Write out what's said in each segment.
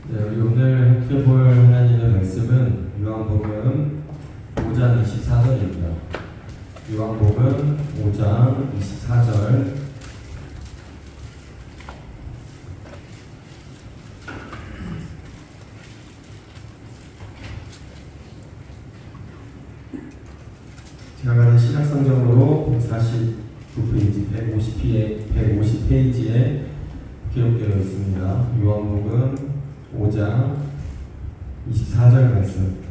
네, 우리 오늘 살펴볼 하나님의 말씀은 요한복음 5장 24절입니다. 요한복음 5장 24절. 제가 가진 신약성경으로 149페이지, 150페이지에 기록되어 있습니다. 요한복음 5장 24절 말씀.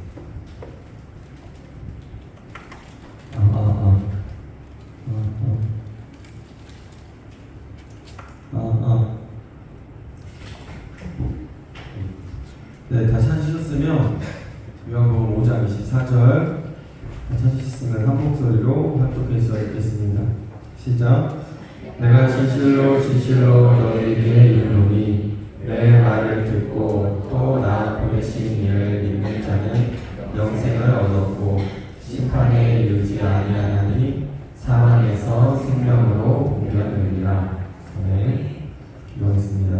네, 다시 하셨으면 요한복음 5장 24절 찾으셨으면 한 목소리로 합독해서 읽겠습니다. 시작. 내가 진실로 진실로 너희에게 이르노니 내 말을 듣고 또 나 보내신 이를 믿는 자는 영생을 얻었고 심판에 이르지 아니하나니 사망에서 생명으로 옮겨느니라. 아멘. 기도하겠습니다.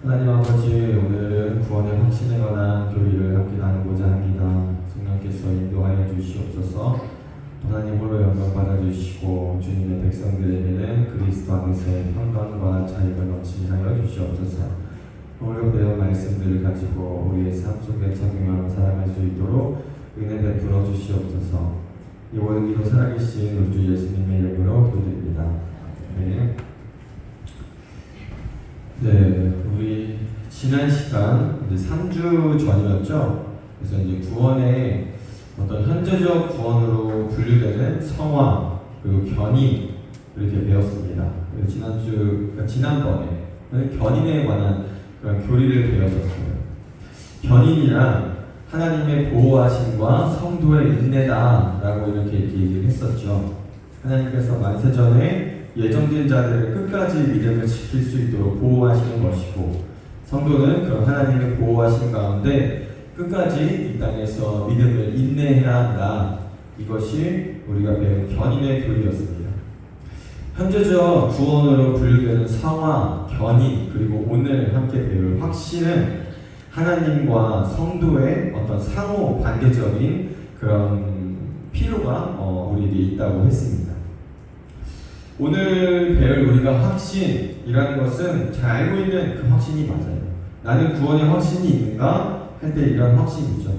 하나님 아버지, 오늘은 구원의 확신에 관한 교리를 함께 나누고자 합니다. 성령께서 인도하여 주시옵소서. 하나님 홀로 영광 받아주시고 주님의 백성들에게는 그리스도 안에서의 평강과 자유를 넘치게 하여 주시옵소서. 오늘 배운 말씀들을 가지고 우리의 삶 속에 적용하며 살아갈 수 있도록 은혜 베풀어 주시옵소서. 이 모든 기도 살아계신 우리 주 예수님의 이름으로 기도드립니다. 네. 네, 우리 지난 시간 이제 3주 전이었죠. 그래서 이제 구원의 어떤 현재적 구원으로 분류되는 성화 그리고 견인 이렇게 배웠습니다. 지난번에 견인에 관한 그런 교리를 배웠었어요. 견인이란 하나님의 보호하심과 성도의 인내다라고 이렇게 얘기를 했었죠. 하나님께서 만세전에 예정된 자들을 끝까지 믿음을 지킬 수 있도록 보호하시는 것이고, 성도는 그런 하나님의 보호하심 가운데 끝까지 이 땅에서 믿음을 인내해야 한다. 이것이 우리가 배운 견인의 교리였습니다. 현재적 구원으로 분류되는 성화, 견인, 그리고 오늘 함께 배울 확신은 하나님과 성도의 어떤 상호 반대적인 그런 필요가 우리에게 있다고 했습니다. 오늘 배울 우리가 확신이라는 것은 잘 알고 있는 그 확신이 맞아요. 나는 구원의 확신이 있는가 할 때 이런 확신이죠.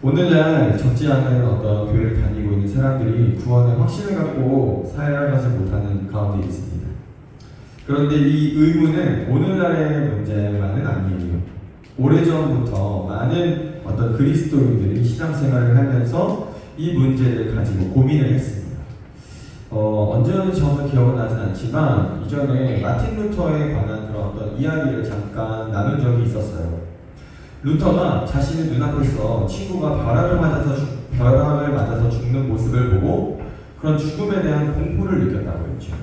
오늘날 적지 않은 어떤 교회를 다니고 있는 사람들이 구원의 확신을 갖고 살아가지 못하는 가운데 있습니다. 그런데 이 의문은 오늘날의 문제만은 아니에요. 오래전부터 많은 어떤 그리스도인들이 신앙생활을 하면서 이 문제를 가지고 고민을 했습니다. 언제였는지 정확히 기억은 나진 않지만 이전에 마틴 루터에 관한 그런 어떤 이야기를 잠깐 나눈 적이 있었어요. 루터가 자신의 눈앞에서 친구가 벼락을 맞아서 죽는 모습을 보고 그런 죽음에 대한 공포를 느꼈다고 했죠.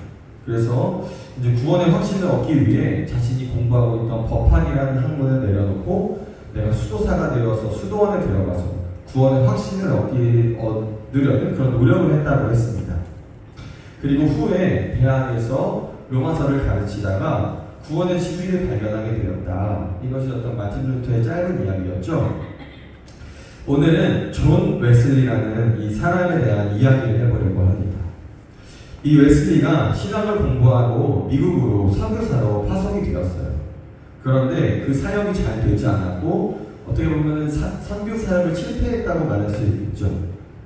그래서 이제 구원의 확신을 얻기 위해 자신이 공부하고 있던 법학이라는 학문을 내려놓고 내가 수도사가 되어서 수도원에 들어가서 구원의 확신을 얻으려는 그런 노력을 했다고 했습니다. 그리고 후에 대학에서 로마서를 가르치다가 구원의 진리를 발견하게 되었다. 이것이 어떤 마틴 루터의 짧은 이야기였죠. 오늘은 존 웨슬리라는 이 사람에 대한 이야기를 해보려고 합니다. 이 웨슬리가 신학을 공부하고 미국으로 선교사로 파송이 되었어요. 그런데 그 사역이 잘 되지 않았고 어떻게 보면 선교 사역을 실패했다고 말할 수 있겠죠.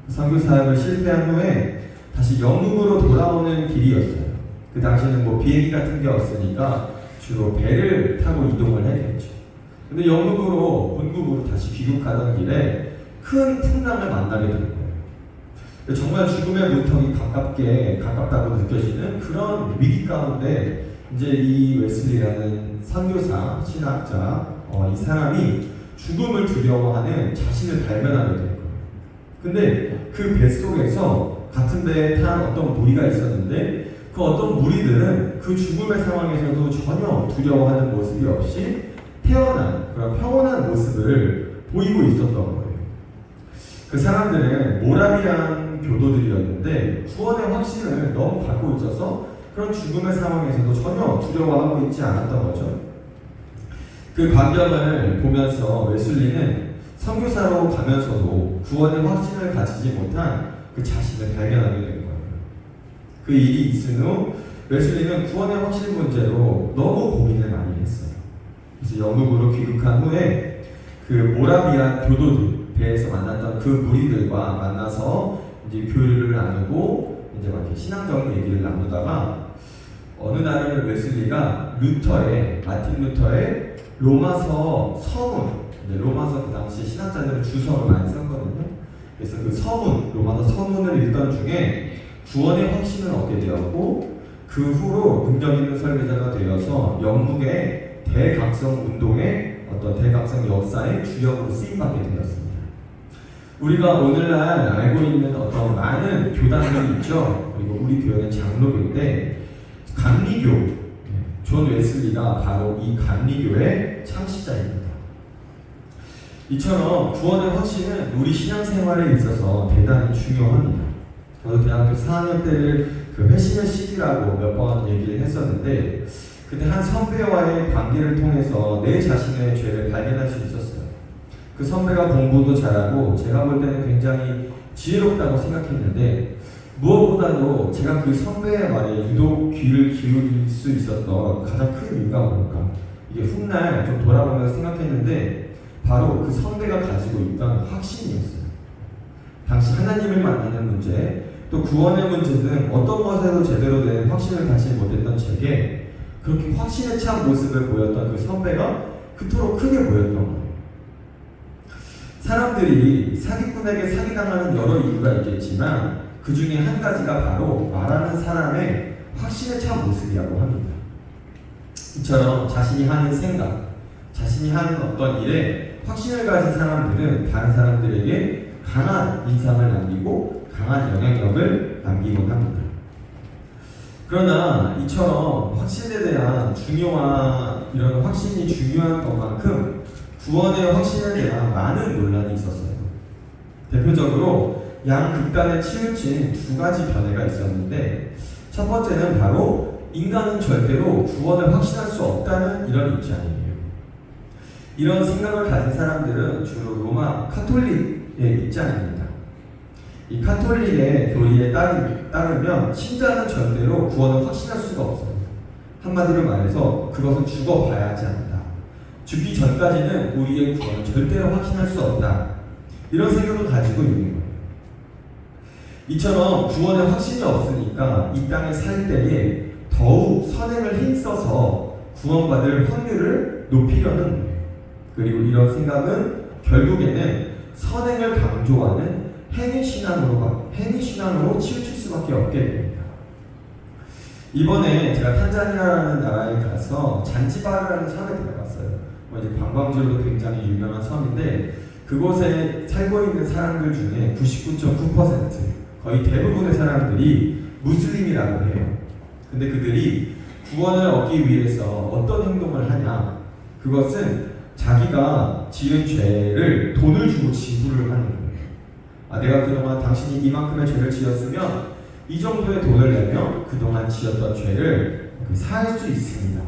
선교 사역을 실패한 후에 다시 영국으로 돌아오는 길이었어요. 그 당시에는 비행기 같은 게 없으니까 주로 배를 타고 이동을 했겠죠. 근데 영국으로 본국으로 다시 귀국하던 길에 큰 풍랑을 만나게 된 거예요. 정말 죽음의 문턱이 가깝다고 느껴지는 그런 위기 가운데 이제 이 웨슬리라는 선교사, 신학자, 이 사람이 죽음을 두려워하는 자신을 발견하게 된 거예요. 근데 그 뱃속에서 같은 배에 탄 어떤 무리가 있었는데 그 어떤 무리들은 그 죽음의 상황에서도 전혀 두려워하는 모습이 없이 태어난 그런 평온한 모습을 보이고 있었던 거예요. 그 사람들은 모라비안 교도들이었는데 구원의 확신을 너무 갖고 있어서 그런 죽음의 상황에서도 전혀 두려워하고 있지 않았던 거죠. 그 광경을 보면서 웨슬리는 선교사로 가면서도 구원의 확신을 가지지 못한 그 자신을 발견하게 된 거예요. 그 일이 있은 후 웨슬리는 구원의 확신 문제로 너무 고민을 많이 했어요. 그래서 영국으로 귀국한 후에 그 모라비안 교도들, 배에서 만났던 그 무리들과 만나서 이제 교류를 나누고 이제 막 이렇게 신앙적인 얘기를 나누다가 어느 날을 웨슬리가 마틴 루터의 로마서 서문, 로마서 그 당시 신학자들은 주석을 많이 썼거든요. 그래서 그 서문, 로마서 서문을 읽던 중에 구원의 확신을 얻게 되었고, 그 후로 능력 있는 설교자가 되어서 영국의 대각성 운동의 어떤 대각성 역사의 주역으로 쓰임받게 되었습니다. 우리가 오늘날 알고 있는 어떤 많은 교단들이 있죠. 그리고 우리 교회는 장로교인데 감리교, 존 웨슬리가 바로 이 감리교의 창시자입니다. 이처럼 구원의 확신은 우리 신앙생활에 있어서 대단히 중요합니다. 저도 대학교 4학년 때를 그 회심의 시기라고 몇 번 얘기를 했었는데, 그때 한 선배와의 관계를 통해서 내 자신의 죄를 발견할 수 있었어요. 그 선배가 공부도 잘하고 제가 볼 때는 굉장히 지혜롭다고 생각했는데, 무엇보다도 제가 그 선배의 말에 유독 귀를 기울일 수 있었던 가장 큰 이유가 뭘까? 이게 훗날 좀 돌아보면서 생각했는데 바로 그 선배가 가지고 있던 확신이었어요. 당시 하나님을 만나는 문제, 또 구원의 문제 등 어떤 것에도 제대로 된 확신을 가지지 못했던 제게 그렇게 확신에 찬 모습을 보였던 그 선배가 그토록 크게 보였던 거예요. 사람들이 사기꾼에게 사기당하는 여러 이유가 있겠지만 그 중에 한 가지가 바로 말하는 사람의 확신에 찬 모습이라고 합니다. 이처럼 자신이 하는 생각, 자신이 하는 어떤 일에 확신을 가진 사람들은 다른 사람들에게 강한 인상을 남기고 강한 영향력을 남기곤 합니다. 그러나 이처럼 확신에 대한 이런 확신이 중요한 것만큼 구원의 확신에 대한 많은 논란이 있었어요. 대표적으로 양극단에 치우친 두 가지 견해가 있었는데, 첫 번째는 바로 인간은 절대로 구원을 확신할 수 없다는 이런 입장이에요. 이런 생각을 가진 사람들은 주로 로마 카톨릭의 입장입니다. 이 카톨릭의 교리에 따르면 신자는 절대로 구원을 확신할 수가 없어요. 한마디로 말해서 그것은 죽어봐야 하지 않는다. 죽기 전까지는 우리의 구원을 절대로 확신할 수 없다. 이런 생각을 가지고 있는 거예요. 이처럼 구원의 확신이 없으니까 이 땅에 살 때에 더욱 선행을 힘써서 구원받을 확률을 높이려는 거예요. 그리고 이런 생각은 결국에는 선행을 강조하는 행위신앙으로 치우칠 수밖에 없게 됩니다. 이번에 제가 탄자니아라는 나라에 가서 잔지바르라는 섬에 들어갔어요. 이제 관광지로도 굉장히 유명한 섬인데, 그곳에 살고 있는 사람들 중에 99.9%, 거의 대부분의 사람들이 무슬림이라고 해요. 근데 그들이 구원을 얻기 위해서 어떤 행동을 하냐? 그것은 자기가 지은 죄를 돈을 주고 지불을 하는 거예요. 내가 그동안 당신이 이만큼의 죄를 지었으면 이 정도의 돈을 내면 그동안 지었던 죄를 살 수 있습니다.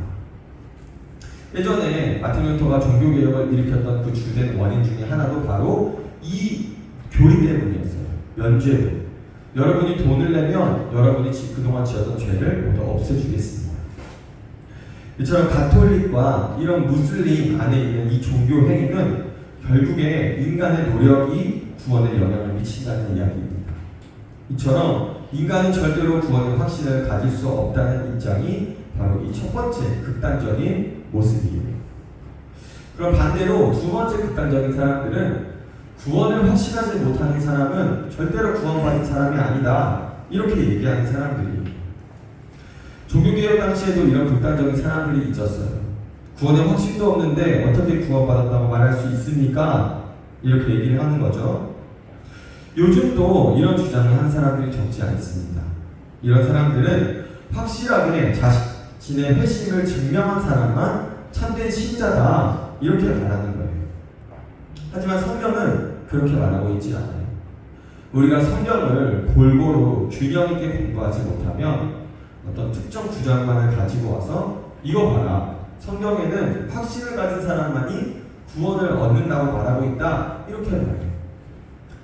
예전에 마틴 루터가 종교개혁을 일으켰던 그 주된 원인 중에 하나도 바로 이 교리 때문이었어요. 면죄부. 여러분이 돈을 내면 여러분이 그동안 지었던 죄를 모두 없애주겠습니다. 이처럼 가톨릭과 이런 무슬림 안에 있는 이 종교 행위는 결국에 인간의 노력이 구원에 영향을 미친다는 이야기입니다. 이처럼 인간은 절대로 구원의 확신을 가질 수 없다는 입장이 바로 이 첫 번째 극단적인 모습이에요. 그럼 반대로 두 번째 극단적인 사람들은 구원을 확신하지 못하는 사람은 절대로 구원받은 사람이 아니다, 이렇게 얘기하는 사람들이에요. 종교개혁 당시에도 이런 극단적인 사람들이 있었어요. 구원의 확신도 없는데 어떻게 구원받았다고 말할 수 있습니까? 이렇게 얘기를 하는 거죠. 요즘도 이런 주장을 하는 사람들이 적지 않습니다. 이런 사람들은 확실하게 자신의 회심을 증명한 사람만 참된 신자다, 이렇게 말하는 거예요. 하지만 성경은 그렇게 말하고 있지 않아요. 우리가 성경을 골고루 균형 있게 공부하지 못하면 어떤 특정 주장만을 가지고 와서 이거 봐라, 성경에는 확신을 가진 사람만이 구원을 얻는다고 말하고 있다 이렇게 말해요.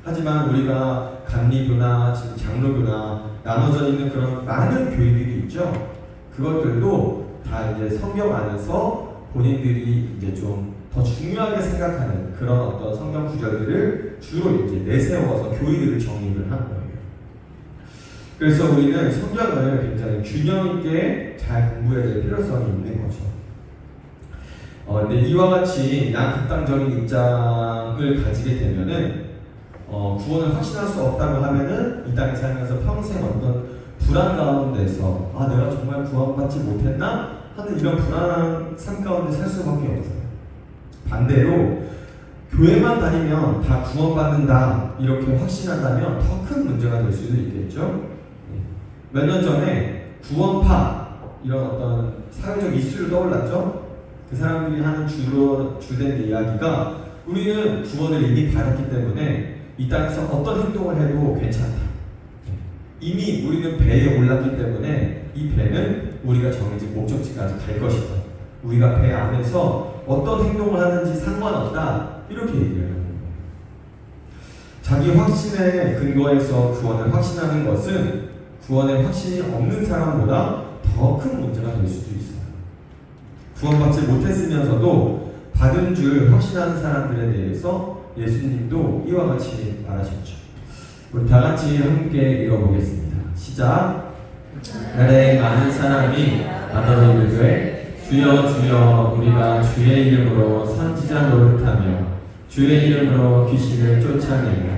하지만 우리가 감리교나 지금 장로교나 나눠져 있는 그런 많은 교회들이 있죠. 그것들도 다 이제 성경 안에서 본인들이 이제 좀 더 중요하게 생각하는 그런 어떤 성경 구절들을 주로 이제 내세워서 교리들을 정립을 한 거예요. 그래서 우리는 성경을 굉장히 균형 있게 잘 공부해야 될 필요성이 있는 거죠. 근데 이와 같이 양극단적인 입장을 가지게 되면은 구원을 확신할 수 없다고 하면은 이 땅에 살면서 평생 어떤 불안 가운데서 내가 정말 구원받지 못했나 하는 이런 불안한 삶 가운데 살 수밖에 없어요. 반대로 교회만 다니면 다 구원받는다 이렇게 확신한다면 더 큰 문제가 될 수도 있겠죠. 몇 년 전에 구원파 이런 어떤 사회적 이슈를 떠올랐죠. 그 사람들이 하는 주된 이야기가 우리는 구원을 이미 받았기 때문에 이 땅에서 어떤 행동을 해도 괜찮다. 이미 우리는 배에 올랐기 때문에 이 배는 우리가 정해진 목적지까지 갈 것이다. 우리가 배 안에서 어떤 행동을 하는지 상관없다. 이렇게 얘기를 하는 거예요. 자기 확신의 근거에서 구원을 확신하는 것은 구원의 확신이 없는 사람보다 더 큰 문제가 될 수도 있어요. 구원받지 못했으면서도 받은 줄 확신하는 사람들에 대해서 예수님도 이와 같이 말하셨죠. 우리 다 같이 함께 읽어보겠습니다. 시작. 날에 많은 사람이 나더러 이르되 주여 주여 우리가 주의 이름으로 선지자 노릇하며 주의 이름으로 귀신을 쫓아내며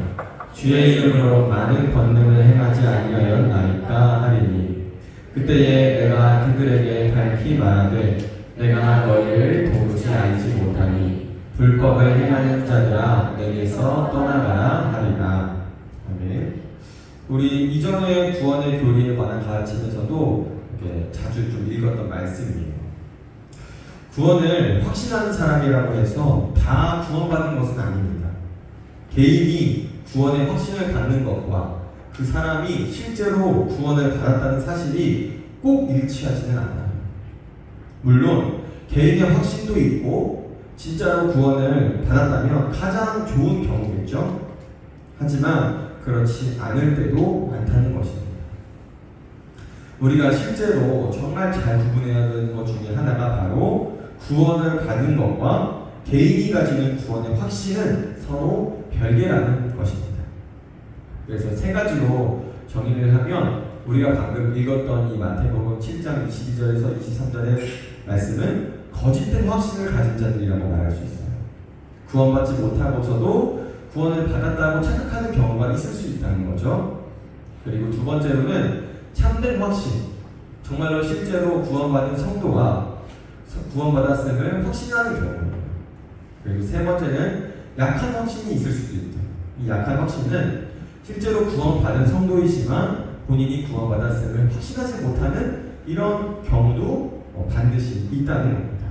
주의 이름으로 많은 권능을 행하지 아니하였나이까 하리니 그때에 내가 그들에게 밝히 말하되 내가 너희를 도무지 알지 못하니 불법을 행하는 자들아 내게서 떠나가라 하리라. 아멘. 우리 이전에 구원의 교리에 관한 가르치면서도 이렇게 자주 좀 읽었던 말씀이에요. 구원을 확신하는 사람이라고 해서 다 구원받은 것은 아닙니다. 개인이 구원의 확신을 갖는 것과 그 사람이 실제로 구원을 받았다는 사실이 꼭 일치하지는 않아요. 물론 개인의 확신도 있고 진짜로 구원을 받았다면 가장 좋은 경우겠죠. 하지만 그렇지 않을 때도 많다는 것입니다. 우리가 실제로 정말 잘 구분해야 되는 것 중에 하나가 바로 구원을 받은 것과 개인이 가지는 구원의 확신은 서로 별개라는 것입니다. 그래서 세 가지로 정의를 하면 우리가 방금 읽었던 이 마태복음 7장 22절에서 23절의 말씀은 거짓된 확신을 가진 자들이라고 말할 수 있어요. 구원받지 못하고서도 구원을 받았다고 착각하는 경우가 있을 수 있다는 거죠. 그리고 두 번째로는 참된 확신, 정말로 실제로 구원받은 성도와 구원받았음을 확신하는 경우입니다. 그리고 세 번째는 약한 확신이 있을 수도 있죠. 이 약한 확신은 실제로 구원받은 성도이지만 본인이 구원받았음을 확신하지 못하는 이런 경우도 반드시 있다는 겁니다.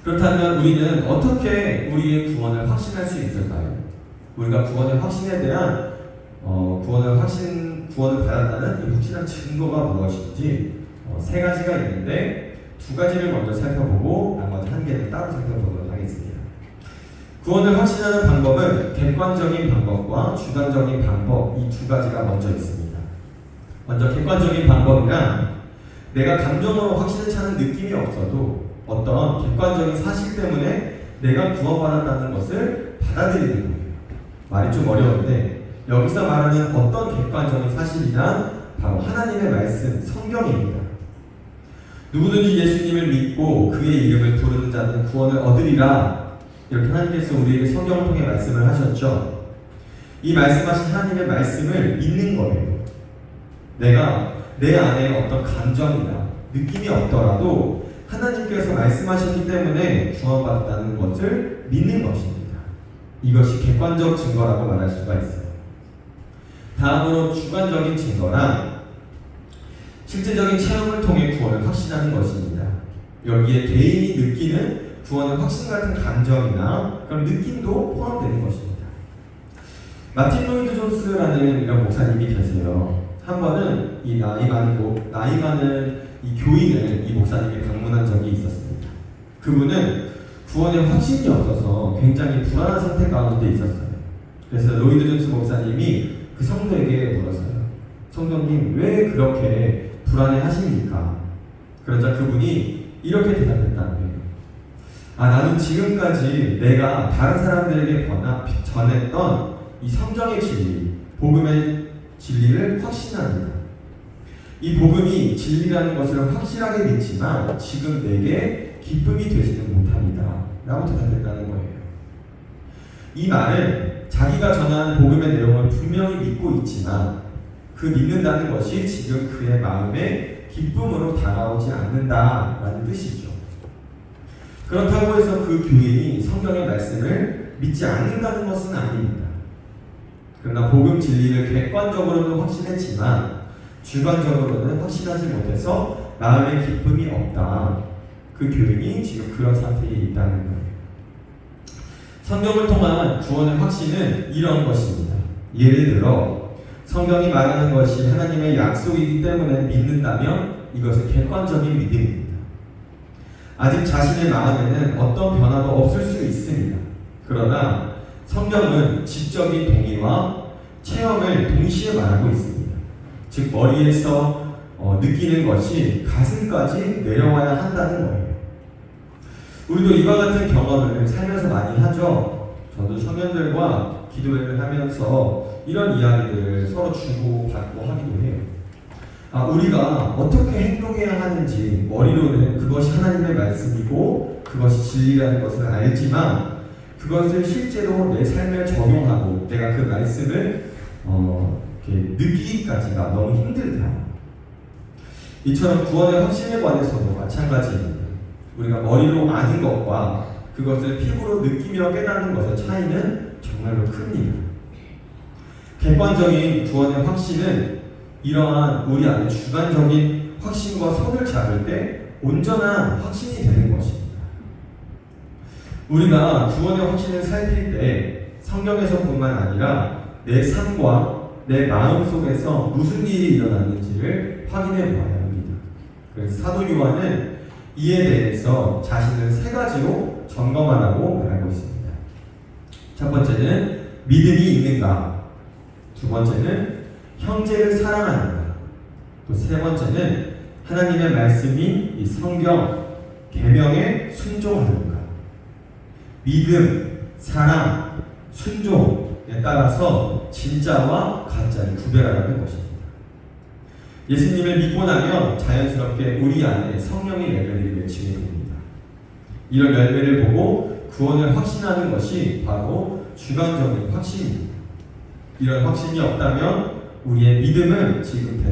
그렇다면 우리는 어떻게 우리의 구원을 확신할 수 있을까요? 우리가 구원의 확신에 대한 구원을 받았다는 이 확실한 증거가 무엇인지 세 가지가 있는데 두 가지를 먼저 살펴보고 나머지 한 개는 따로 살펴보도록 하겠습니다. 구원을 확신하는 방법은 객관적인 방법과 주관적인 방법 이 두 가지가 먼저 있습니다. 먼저 객관적인 방법이란 내가 감정으로 확신을 차는 느낌이 없어도 어떤 객관적인 사실 때문에 내가 구원받았다는 것을 받아들이는 거예요. 말이 좀 어려운데 여기서 말하는 어떤 객관적인 사실이란 바로 하나님의 말씀, 성경입니다. 누구든지 예수님을 믿고 그의 이름을 부르는 자는 구원을 얻으리라. 이렇게 하나님께서 우리에게 성경을 통해 말씀을 하셨죠. 이 말씀하신 하나님의 말씀을 믿는 거예요. 내가 내 안에 어떤 감정이나 느낌이 없더라도 하나님께서 말씀하셨기 때문에 구원받았다는 것을 믿는 것입니다. 이것이 객관적 증거라고 말할 수가 있어요. 다음으로 주관적인 증거란 실제적인 체험을 통해 구원을 확신하는 것입니다. 여기에 개인이 느끼는 구원의 확신 같은 감정이나 그런 느낌도 포함되는 것입니다. 마틴 로이드 존스라는 이런 목사님이 계세요. 한 번은 이 나이 많은 이 교인을 이 목사님이 방문한 적이 있었습니다. 그분은 구원의 확신이 없어서 굉장히 불안한 상태 가운데 있었어요. 그래서 로이드 존스 목사님이 그 성도에게 물었어요. 성도님, 왜 그렇게 불안해 하십니까? 그러자 그분이 이렇게 대답했다는 거예요. 나는 지금까지 내가 다른 사람들에게 전했던 이 성경의 진리, 복음의 진리를 확신합니다. 이 복음이 진리라는 것을 확실하게 믿지만 지금 내게 기쁨이 되지는 못합니다. 라고 대답했다는 거예요. 이 말은 자기가 전한 복음의 내용을 분명히 믿고 있지만 그 믿는다는 것이 지금 그의 마음에 기쁨으로 다가오지 않는다라는 뜻이죠. 그렇다고 해서 그 교인이 성경의 말씀을 믿지 않는다는 것은 아닙니다. 그러나 복음 진리를 객관적으로는 확신했지만 주관적으로는 확신하지 못해서 마음에 기쁨이 없다. 그 교인이 지금 그런 상태에 있다는 거예요. 성경을 통한 구원의 확신은 이런 것입니다. 예를 들어 성경이 말하는 것이 하나님의 약속이기 때문에 믿는다면 이것은 객관적인 믿음입니다. 아직 자신의 마음에는 어떤 변화도 없을 수 있습니다. 그러나 성경은 지적인 동의와 체험을 동시에 말하고 있습니다. 즉 머리에서 느끼는 것이 가슴까지 내려와야 한다는 거예요. 우리도 이와 같은 경험을 살면서 많이 하죠. 저도 청년들과 기도회를 하면서 이런 이야기들을 서로 주고받고 하기도 해요. 우리가 어떻게 행동해야 하는지 머리로는 그것이 하나님의 말씀이고 그것이 진리라는 것을 알지만 그것을 실제로 내 삶에 적용하고 내가 그 말씀을 이렇게 느끼기까지가 너무 힘들다. 이처럼 구원의 확신에 관해서도 마찬가지입니다. 우리가 머리로 아는 것과 그것을 피부로 느끼며 깨닫는 것의 차이는 정말로 큽니다. 객관적인 구원의 확신은 이러한 우리 안에 주관적인 확신과 손을 잡을 때 온전한 확신이 되는 것입니다. 우리가 구원의 확신을 살필 때 성경에서뿐만 아니라 내 삶과 내 마음 속에서 무슨 일이 일어났는지를 확인해 보아야 합니다. 그래서 사도 요한은 이에 대해서 자신을 세 가지로 점검하라고 말하고 있습니다. 첫 번째는 믿음이 있는가, 두 번째는 형제를 사랑하는가, 또 세 번째는 하나님의 말씀이 이 성경, 계명에 순종하는가. 믿음, 사랑, 순종에 따라서 진짜와 가짜를 구별하라는 것입니다. 예수님을 믿고 나면 자연스럽게 우리 안에 성령의 열매를 맺히게 됩니다. 이런 열매를 보고 구원을 확신하는 것이 바로 주관적인 확신입니다. 이런 확신이 없다면 우리의 믿음은 지금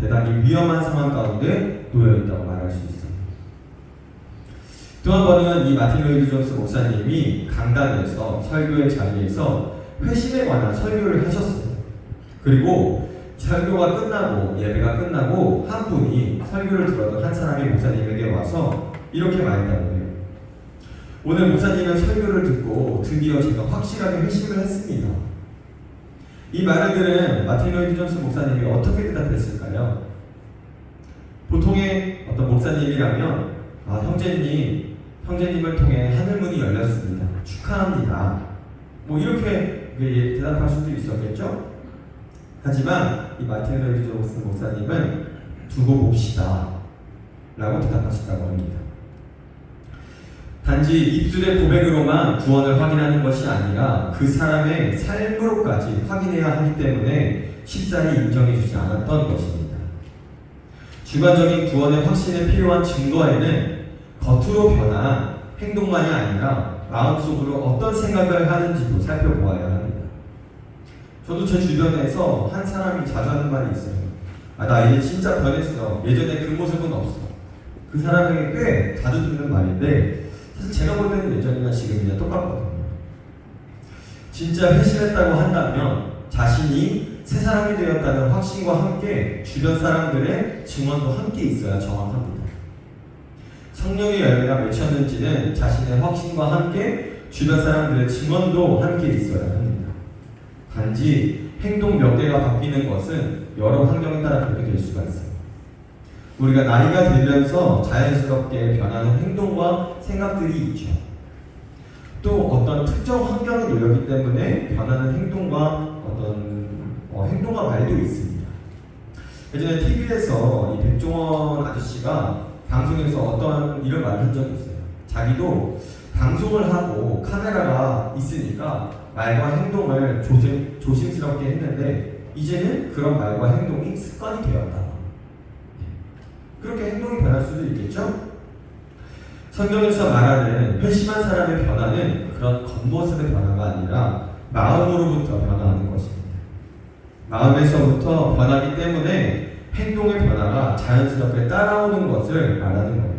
대단히 위험한 상황 가운데 놓여 있다고 말할 수 있습니다. 또 한 번은 이 마틴 로이드 존스 목사님이 강단에서 설교의 자리에서 회심에 관한 설교를 하셨어요. 그리고 설교가 끝나고 예배가 끝나고 한 분이 설교를 들었던 한 사람이 목사님에게 와서 이렇게 말했다고 해요. 오늘 목사님의 설교를 듣고 드디어 제가 확실하게 회심을 했습니다. 이 말을 들은 마틴 로이드 존스 목사님이 어떻게 대답했을까요? 보통의 어떤 목사님이라면 형제님을 통해 하늘문이 열렸습니다. 축하합니다. 이렇게 대답할 수도 있었겠죠? 하지만 이 마틴 로이드 존스 목사님은 두고 봅시다 라고 대답하셨다고 합니다. 단지 입술의 고백으로만 구원을 확인하는 것이 아니라 그 사람의 삶으로까지 확인해야 하기 때문에 쉽사리 인정해주지 않았던 것입니다. 주관적인 구원의 확신에 필요한 증거에는 겉으로 변한 행동만이 아니라 마음속으로 어떤 생각을 하는지도 살펴보아야 합니다. 저도 제 주변에서 한 사람이 자주 하는 말이 있어요. 나 이제 진짜 변했어. 예전에 그 모습은 없어. 그 사람에게 꽤 자주 듣는 말인데 사실 제가 볼 때는 예전이나 지금이나 똑같거든요. 진짜 회심했다고 한다면 자신이 새 사람이 되었다는 확신과 함께 주변 사람들의 증언도 함께 있어야 정확합니다. 성령의 열매가 맺혔는지는 자신의 확신과 함께 주변 사람들의 증언도 함께 있어야 합니다. 단지 행동 몇 개가 바뀌는 것은 여러 환경에 따라 그렇게 될 수가 있어요. 우리가 나이가 들면서 자연스럽게 변하는 행동과 생각들이 있죠. 또 어떤 특정 환경에 놓였기 때문에 변하는 행동과 행동과 말도 있습니다. 예전에 TV에서 이 백종원 아저씨가 방송에서 어떤 이런 말을 한 적이 있어요. 자기도 방송을 하고 카메라가 있으니까 말과 행동을 조심스럽게 했는데 이제는 그런 말과 행동이 습관이 되었다. 그렇게 행동이 변할 수도 있겠죠? 성경에서 말하는 회심한 사람의 변화는 그런 겉모습의 변화가 아니라 마음으로부터 변화하는 것입니다. 마음에서부터 변하기 때문에 행동의 변화가 자연스럽게 따라오는 것을 말하는 거예요.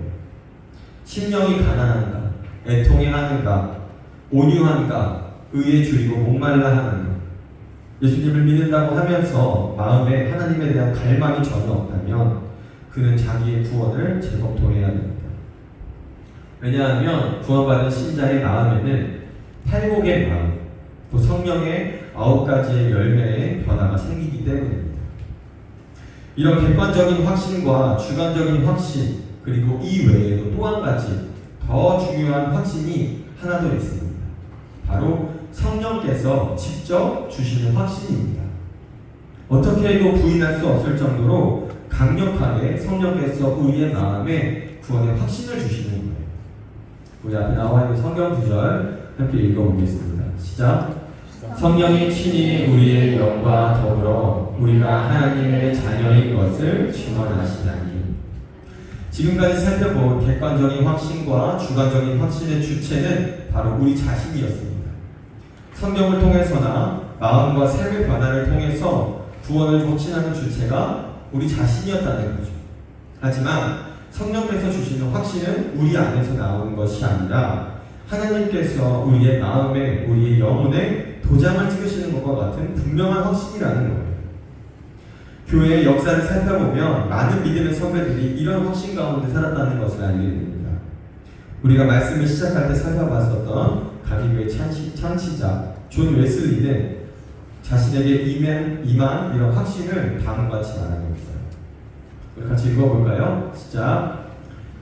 심령이 가난한가, 애통해 하는가, 온유한가, 의에 줄이고 목말라 하는가. 예수님을 믿는다고 하면서 마음에 하나님에 대한 갈망이 전혀 없다면 그는 자기의 구원을 재검토해야 됩니다. 왜냐하면 구원받은 신자의 마음에는 팔복의 마음, 또 성령의 9가지의 열매의 변화가 생기기 때문입니다. 이런 객관적인 확신과 주관적인 확신, 그리고 이 외에도 또 한 가지 더 중요한 확신이 하나 더 있습니다. 바로 성령께서 직접 주시는 확신입니다. 어떻게 해도 부인할 수 없을 정도로 강력하게 성령께서 우리의 마음에 구원의 확신을 주시는 거예요. 우리 앞에 나와 있는 성경 구절 함께 읽어보겠습니다. 시작. 성령이 친히 우리의 영과 더불어 우리가 하나님의 자녀인 것을 증언하시다니. 지금까지 살펴본 객관적인 확신과 주관적인 확신의 주체는 바로 우리 자신이었습니다. 성경을 통해서나 마음과 삶의 변화를 통해서 구원을 확신하는 주체가 우리 자신이었다는 거죠. 하지만 성령께서 주시는 확신은 우리 안에서 나오는 것이 아니라 하나님께서 우리의 마음에, 우리의 영혼에 도장을 찍으시는 것과 같은 분명한 확신이라는 거예요. 교회의 역사를 살펴보면 많은 믿음의 선배들이 이런 확신 가운데 살았다는 것을 알게 됩니다. 우리가 말씀을 시작할 때 살펴봤었던 가기교의 창시자 존 웨슬리는 자신에게 임한 이런 확신을 다음과 같이 말하고 있어요. 우리 같이 읽어볼까요? 시작.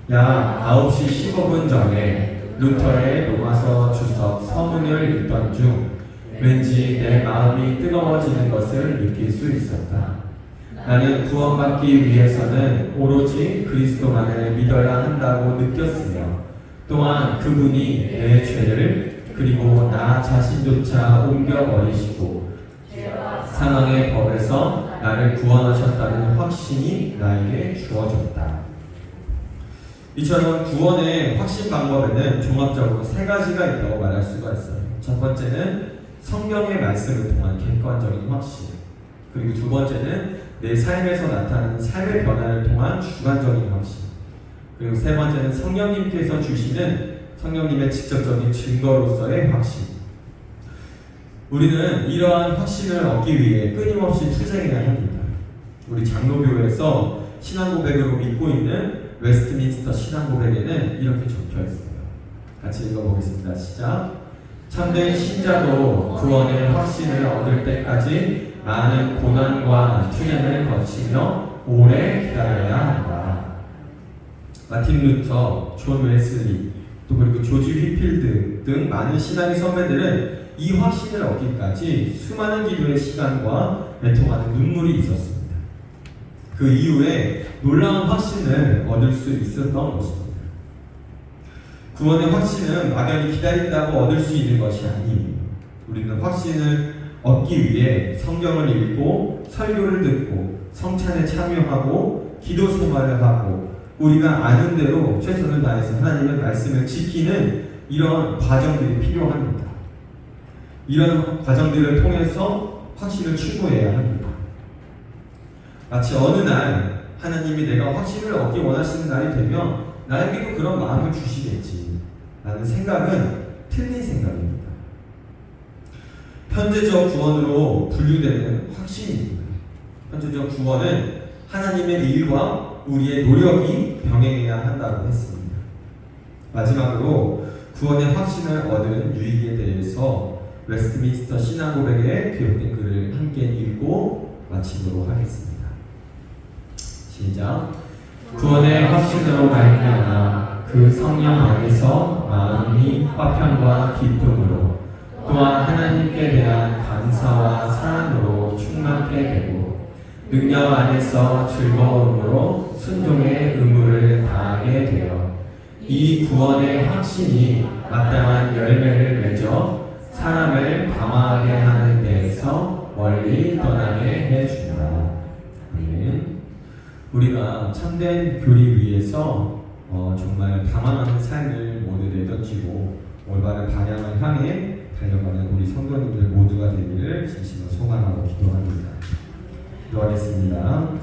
약 9시 15분 전에 루터의 로마서 주석 서문을 읽던 중 왠지 내 마음이 뜨거워지는 것을 느낄 수 있었다. 나는 구원받기 위해서는 오로지 그리스도만을 믿어야 한다고 느꼈으며 또한 그분이 내 죄를 그리고 나 자신조차 옮겨버리시고 사망의 법에서 나를 구원하셨다는 확신이 나에게 주어졌다. 이처럼 구원의 확신 방법에는 종합적으로 3가지가 있다고 말할 수가 있어요. 첫 번째는 성경의 말씀을 통한 객관적인 확신, 그리고 두 번째는 내 삶에서 나타나는 삶의 변화를 통한 주관적인 확신, 그리고 세 번째는 성령님께서 주시는 성령님의 직접적인 증거로서의 확신. 우리는 이러한 확신을 얻기 위해 끊임없이 투쟁해야 합니다. 우리 장로교회에서 신앙고백으로 믿고 있는 웨스트민스터 신앙고백에는 이렇게 적혀 있어요. 같이 읽어보겠습니다. 시작. 참된 신자도 구원의 확신을 얻을 때까지 많은 고난과 투쟁을 거치며 오래 기다려야 한다. 마틴 루터, 존 웨슬리, 또 그리고 조지 휘필드 등 많은 신앙의 선배들은 이 확신을 얻기까지 수많은 기도의 시간과 애통하는 눈물이 있었습니다. 그 이후에 놀라운 확신을 얻을 수 있었던 것입니다. 구원의 확신은 막연히 기다린다고 얻을 수 있는 것이 아닙니다. 우리는 확신을 얻기 위해 성경을 읽고 설교를 듣고 성찬에 참여하고 기도 생활을 하고 우리가 아는 대로 최선을 다해서 하나님의 말씀을 지키는 이런 과정들이 필요합니다. 이런 과정들을 통해서 확신을 추구해야 합니다. 마치 어느 날 하나님이 내가 확신을 얻기 원하시는 날이 되면 나에게도 그런 마음을 주시겠지 라는 생각은 틀린 생각입니다. 현재적 구원으로 분류되는 확신입니다. 현재적 구원은 하나님의 일과 우리의 노력이 병행해야 한다고 했습니다. 마지막으로 구원의 확신을 얻은 유익에 대해서 웨스트민스터 신앙고백에 기록된 글을 함께 읽고 마치도록 하겠습니다. 시작. 구원의 확신으로 말미암아 그 성령 안에서 마음이 화평과 기쁨으로 또한 하나님께 대한 감사와 사랑으로 충만케 되고 능력 안에서 즐거움으로 순종의 의무를 다하게 되어 이 구원의 확신이 마땅한 열매를 맺어 사람을 방황하게 하는 데에서 멀리 떠나게 해준다. 아멘. 우리가 참된 교리 위에서 정말 방황하는 삶을 모두 내던지고 올바른 방향을 향해 달려가는 우리 성도님들 모두가 되기를 진심으로 소망하고 기도합니다. 기도하겠습니다.